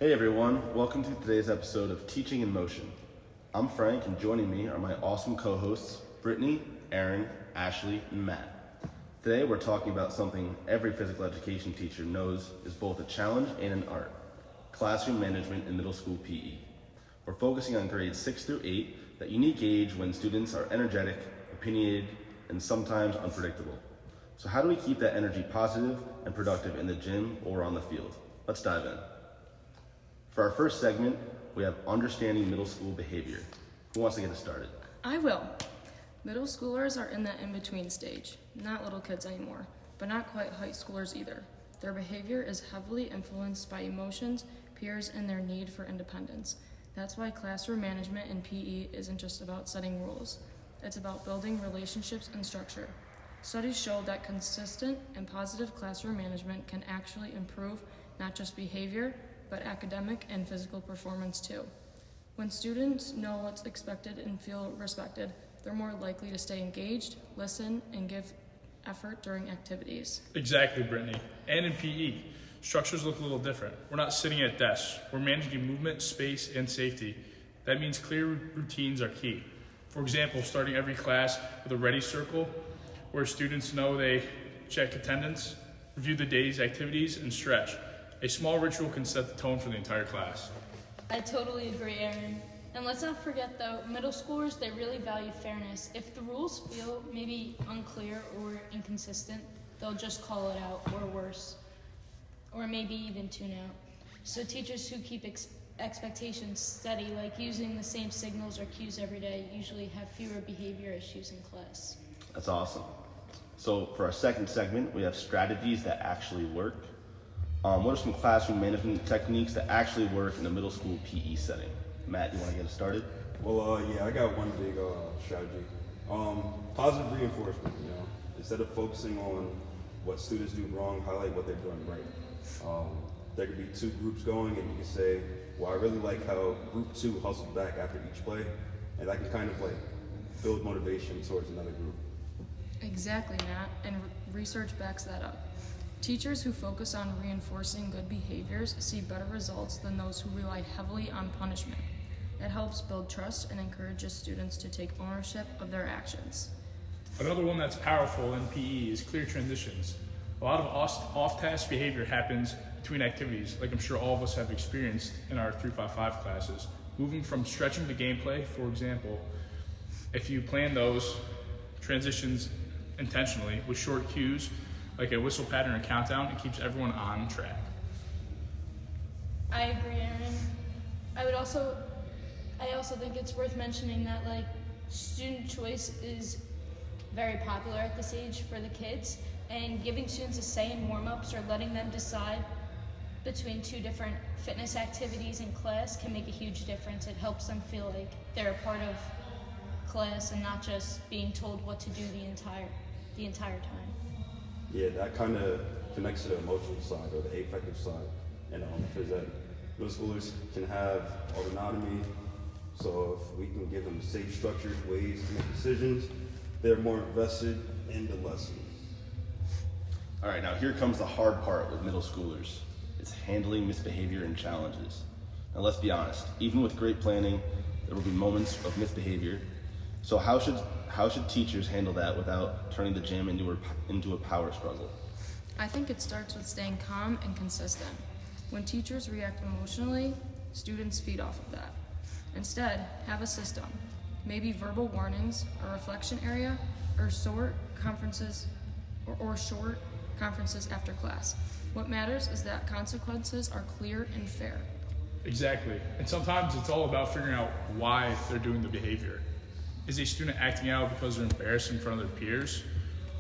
Hey everyone, welcome to today's episode of Teaching in Motion. I'm Frank, and joining me are my awesome co-hosts, Brittany, Aaron, Ashley, and Matt. Today we're talking about something every physical education teacher knows is both a challenge and an art: classroom management in middle school PE. We're focusing on grades 6 through 8, that unique age when students are energetic, opinionated, and sometimes unpredictable. So how do we keep that energy positive and productive in the gym or on the field? Let's dive in. For our first segment, we have understanding middle school behavior. Who wants to get us started? I will. Middle schoolers are in that in-between stage. Not little kids anymore, but not quite high schoolers either. Their behavior is heavily influenced by emotions, peers, and their need for independence. That's why classroom management in PE isn't just about setting rules. It's about building relationships and structure. Studies show that consistent and positive classroom management can actually improve not just behavior, but academic and physical performance too. When students know what's expected and feel respected, they're more likely to stay engaged, listen, and give effort during activities. Exactly, Brittany. And in PE, structures look a little different. We're not sitting at desks. We're managing movement, space, and safety. That means clear routines are key. For example, starting every class with a ready circle where students know they check attendance, review the day's activities, and stretch. A small ritual can set the tone for the entire class. I totally agree, Aaron. And let's not forget though, middle schoolers, they really value fairness. If the rules feel maybe unclear or inconsistent, they'll just call it out, or worse, or maybe even tune out. So teachers who keep expectations steady, like using the same signals or cues every day, usually have fewer behavior issues in class. That's awesome. So for our second segment, we have strategies that actually work. What are some classroom management techniques that actually work in a middle school PE setting? Matt, you want to get us started? Well, I got one big strategy. Positive reinforcement, instead of focusing on what students do wrong, highlight what they're doing right. There could be two groups going, and you can say, well, I really like how group two hustled back after each play, and that can kind of build motivation towards another group. Exactly, Matt, and research backs that up. Teachers who focus on reinforcing good behaviors see better results than those who rely heavily on punishment. It helps build trust and encourages students to take ownership of their actions. Another one that's powerful in PE is clear transitions. A lot of off-task behavior happens between activities, like I'm sure all of us have experienced in our 355 classes. Moving from stretching to gameplay, for example, if you plan those transitions intentionally with short cues, like a whistle pattern or countdown, it keeps everyone on track. I agree, Aaron. I also think it's worth mentioning that student choice is very popular at this age for the kids, and giving students a say in warm-ups or letting them decide between two different fitness activities in class can make a huge difference. It helps them feel like they're a part of class and not just being told what to do the entire time. Yeah, that kind of connects to the emotional side or the affective side. And because that middle schoolers can have autonomy, so if we can give them safe, structured ways to make decisions, they're more invested in the lesson. All right, now here comes the hard part with middle schoolers. It's handling misbehavior and challenges. Now let's be honest, even with great planning, there will be moments of misbehavior. So how should teachers handle that without turning the gym into a power struggle? I think it starts with staying calm and consistent. When teachers react emotionally, students feed off of that. Instead, have a system, maybe verbal warnings, a reflection area, or short conferences after class. What matters is that consequences are clear and fair. Exactly. And sometimes it's all about figuring out why they're doing the behavior. Is a student acting out because they're embarrassed in front of their peers?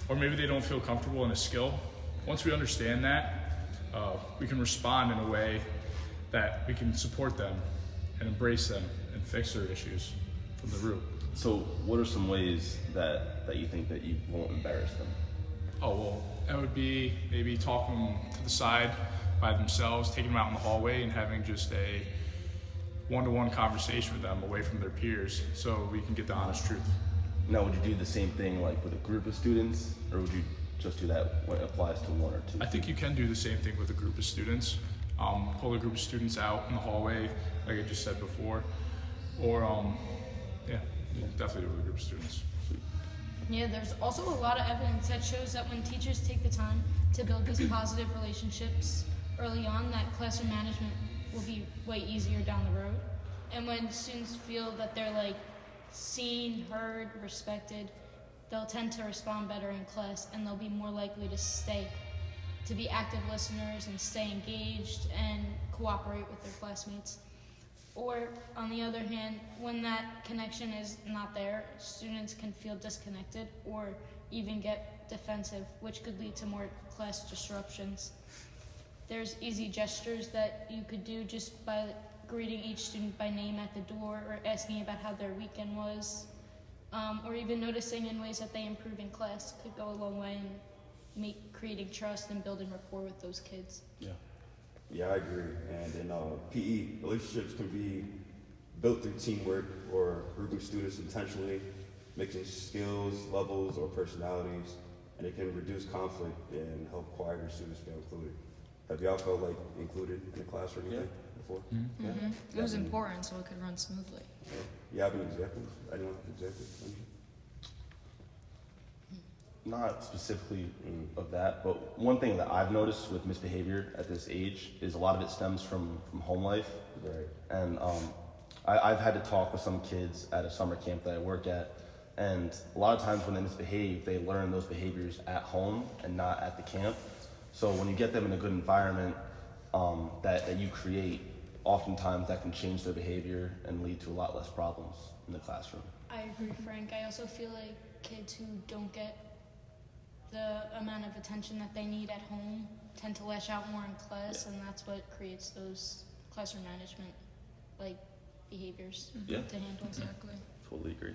Or maybe they don't feel comfortable in a skill? Once we understand that, we can respond in a way that we can support them and embrace them and fix their issues from the root. So what are some ways that you think that you won't embarrass them? Oh, well, that would be maybe talking them to the side by themselves, taking them out in the hallway and having just a one-to-one conversation with them away from their peers so we can get the honest truth. Now, would you do the same thing with a group of students, or would you just do that when it applies to one or two? I think you can do the same thing with a group of students. pull a group of students out in the hallway, like I just said before, or definitely with a group of students. Yeah, there's also a lot of evidence that shows that when teachers take the time to build these positive relationships early on, that classroom management will be way easier down the road. And when students feel that they're like seen, heard, respected, they'll tend to respond better in class, and they'll be more likely to be active listeners and stay engaged and cooperate with their classmates. Or, on the other hand, when that connection is not there, students can feel disconnected or even get defensive, which could lead to more class disruptions. There's easy gestures that you could do just by greeting each student by name at the door, or asking about how their weekend was, or even noticing in ways that they improve in class could go a long way in creating trust and building rapport with those kids. Yeah, I agree. And in PE, relationships can be built through teamwork or grouping students intentionally, mixing skills, levels, or personalities, and it can reduce conflict and help quieter students feel included. Have y'all felt like included in the class or anything before? Mm-hmm. Mm-hmm. It was important so it could run smoothly. You have an example? Anyone have an example? Not specifically of that, but one thing that I've noticed with misbehavior at this age is a lot of it stems from home life. Right. And I've had to talk with some kids at a summer camp that I work at, and a lot of times when they misbehave, they learn those behaviors at home and not at the camp. So when you get them in a good environment that you create, oftentimes that can change their behavior and lead to a lot less problems in the classroom. I agree, Frank. I also feel like kids who don't get the amount of attention that they need at home tend to lash out more in class, and that's what creates those classroom management behaviors to handle. Exactly. Totally agree.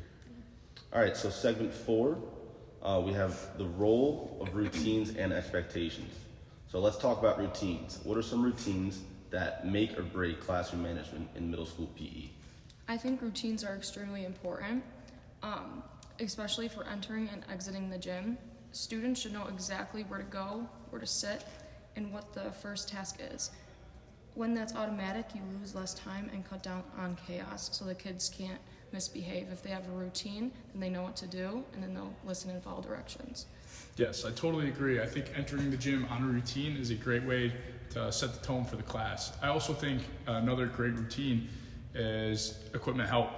All right, so segment 4, we have the role of routines and expectations. So let's talk about routines. What are some routines that make or break classroom management in middle school PE? I think routines are extremely important, especially for entering and exiting the gym. Students should know exactly where to go, where to sit, and what the first task is. When that's automatic, you lose less time and cut down on chaos, so the kids can't misbehave. If they have a routine, then they know what to do, and then they'll listen and follow directions. Yes, I totally agree. I think entering the gym on a routine is a great way to set the tone for the class. I also think another great routine is equipment help.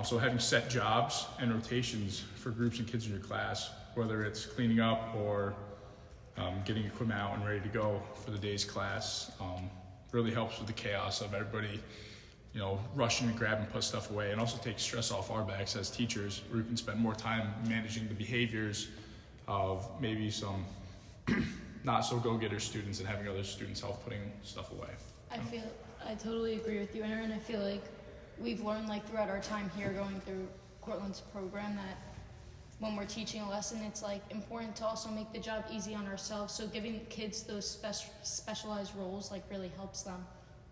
So having set jobs and rotations for groups and kids in your class, whether it's cleaning up or getting equipment out and ready to go for the day's class, really helps with the chaos of everybody, rushing to grab and put stuff away, and also takes stress off our backs as teachers, where we can spend more time managing the behaviors of maybe some not so go-getter students and having other students help putting stuff away. I totally agree with you, Aaron. I feel like we've learned throughout our time here going through Cortland's program that when we're teaching a lesson, it's important to also make the job easy on ourselves. So giving kids those specialized roles really helps them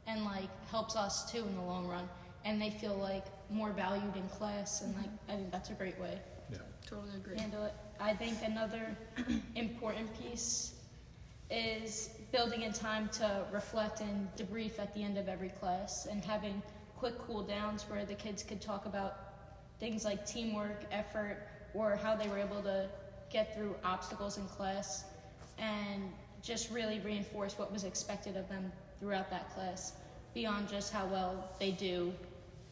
and helps us too in the long run. And they feel more valued in class, and I think that's a great way. Yeah. Totally agree. Handle it. I think another important piece is building in time to reflect and debrief at the end of every class, and having quick cool downs where the kids could talk about things like teamwork, effort, or how they were able to get through obstacles in class, and just really reinforce what was expected of them throughout that class, beyond just how well they do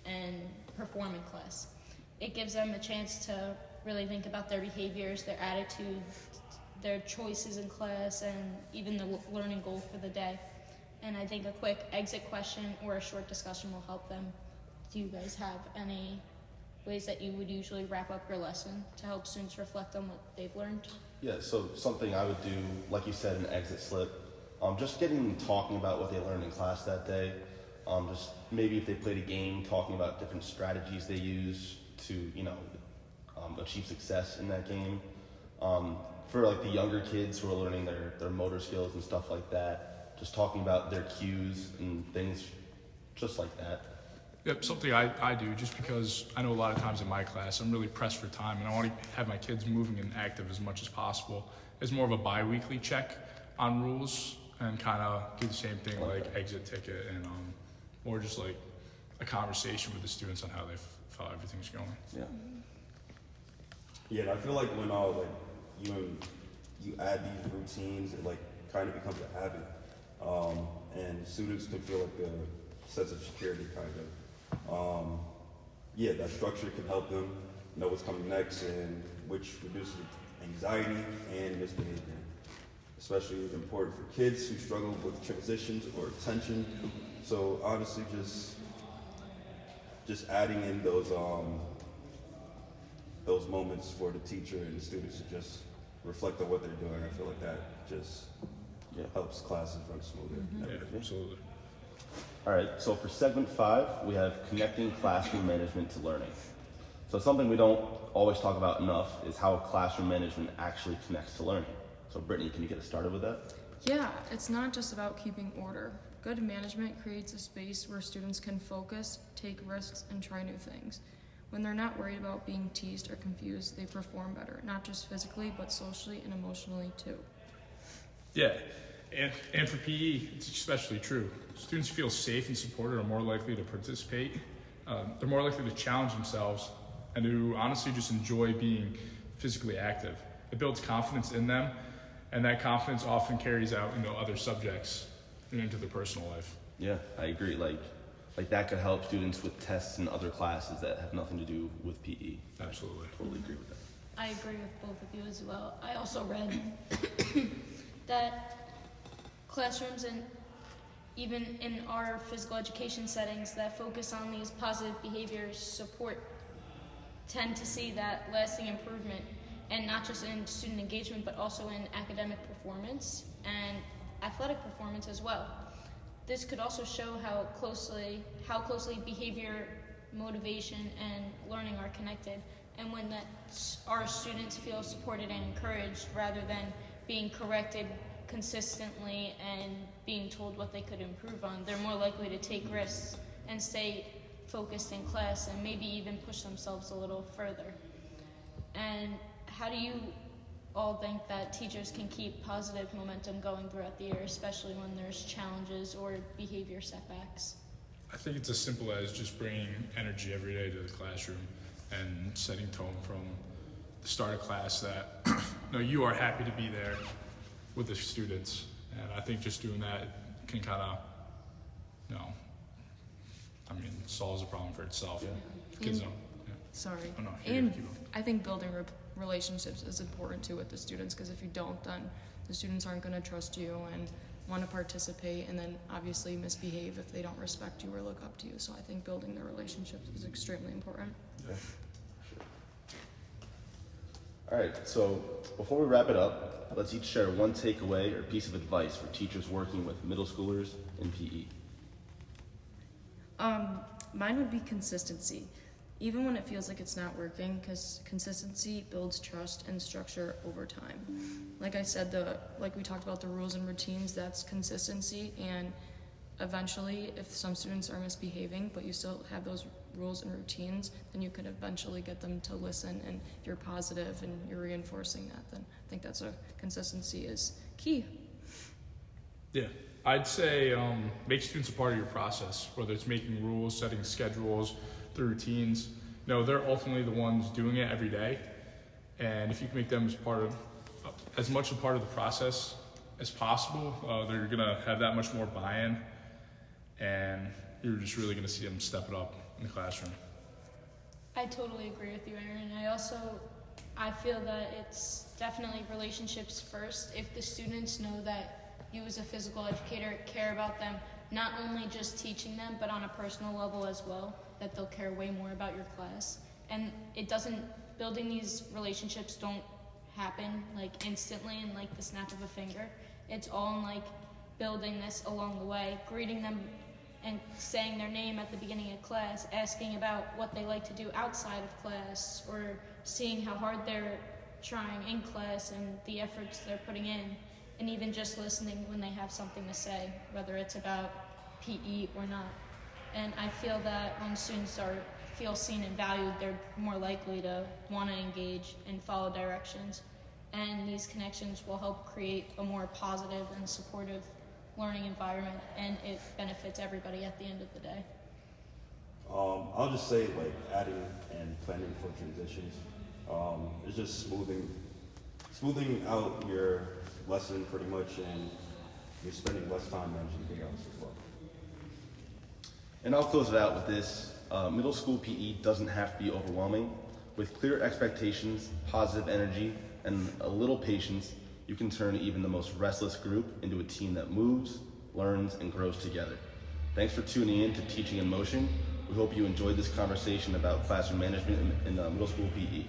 and perform in class. It gives them a chance to really think about their behaviors, their attitude, their choices in class, and even the learning goal for the day. And I think a quick exit question or a short discussion will help them. Do you guys have any ways that you would usually wrap up your lesson to help students reflect on what they've learned? Yeah, so something I would do, like you said, an exit slip. Just getting them talking about what they learned in class that day. Just maybe if they played a game, talking about different strategies they use to, achieve success in that game. For the younger kids who are learning their motor skills and stuff like that, just talking about their cues and things just like that. Yep, something I do, just because I know a lot of times in my class I'm really pressed for time and I want to have my kids moving and active as much as possible. It's more of a bi-weekly check on rules and kind of do the same thing like exit ticket and or just like a conversation with the students on how they felt everything's going. Yeah. Yeah, and I feel like when you add these routines, it like kind of becomes a habit, and students can feel like a sense of security, kind of. Yeah, that structure can help them know what's coming next, and which reduces anxiety and misbehavior. Especially it's important for kids who struggle with transitions or tension. So honestly, just adding in those moments for the teacher and the students to just reflect on what they're doing, I feel like that just helps classes run smoother. Yeah, absolutely. All right, so for segment 5, we have connecting classroom management to learning. So something we don't always talk about enough is how classroom management actually connects to learning. So Brittany, can you get us started with that? Yeah, it's not just about keeping order. Good management creates a space where students can focus, take risks, and try new things. When they're not worried about being teased or confused, they perform better, not just physically, but socially and emotionally too. Yeah, and for PE, it's especially true. Students feel safe and supported are more likely to participate. They're more likely to challenge themselves and to honestly just enjoy being physically active. It builds confidence in them, and that confidence often carries out into other subjects and into their personal life. Yeah, I agree. Like that could help students with tests and other classes that have nothing to do with PE. Absolutely. Totally agree with that. I agree with both of you as well. I also read that classrooms and even in our physical education settings that focus on these positive behaviors tend to see that lasting improvement, and not just in student engagement but also in academic performance and athletic performance as well. This could also show how closely behavior, motivation, and learning are connected, and when our students feel supported and encouraged rather than being corrected consistently and being told what they could improve on, they're more likely to take risks and stay focused in class and maybe even push themselves a little further. And how do you all think that teachers can keep positive momentum going throughout the year, especially when there's challenges or behavior setbacks? I think it's as simple as just bringing energy every day to the classroom and setting tone from the start of class that you are happy to be there with the students. And I think just doing that can kind of, solves the problem for itself. Yeah. Kids And- don't. Yeah. Sorry. Oh, no, you're And good. Keep going. I think building relationships is important too with the students, because if you don't, then the students aren't going to trust you and want to participate, and then obviously misbehave if they don't respect you or look up to you. So I think building their relationships is extremely important. Yeah. All right, so before we wrap it up, let's each share one takeaway or piece of advice for teachers working with middle schoolers in PE. Mine would be consistency, even when it feels like it's not working, because consistency builds trust and structure over time. Like I said, like we talked about the rules and routines, that's consistency, and eventually if some students are misbehaving but you still have those rules and routines, then you could eventually get them to listen, and if you're positive and you're reinforcing that, then I think consistency is key. Yeah, I'd say make students a part of your process, whether it's making rules, setting schedules, the routines. They're ultimately the ones doing it every day, and if you can make them as much a part of the process as possible, they're gonna have that much more buy-in, and you're just really gonna see them step it up in the classroom. I totally agree with you, Aaron. I feel that it's definitely relationships first. If the students know that you as a physical educator care about them, not only just teaching them, but on a personal level as well, that they'll care way more about your class. And building these relationships don't happen like instantly and like the snap of a finger. It's all in like building this along the way, greeting them and saying their name at the beginning of class, asking about what they like to do outside of class, or seeing how hard they're trying in class and the efforts they're putting in, and even just listening when they have something to say, whether it's about PE or not. And I feel that when students feel seen and valued, they're more likely to want to engage and follow directions. And these connections will help create a more positive and supportive learning environment, and it benefits everybody at the end of the day. I'll just say like adding and planning for transitions. It's just smoothing out your lesson pretty much, and you're spending less time managing chaos as well. And I'll close it out with this. Middle school PE doesn't have to be overwhelming. With clear expectations, positive energy, and a little patience, you can turn even the most restless group into a team that moves, learns, and grows together. Thanks for tuning in to Teaching in Motion. We hope you enjoyed this conversation about classroom management in middle school PE.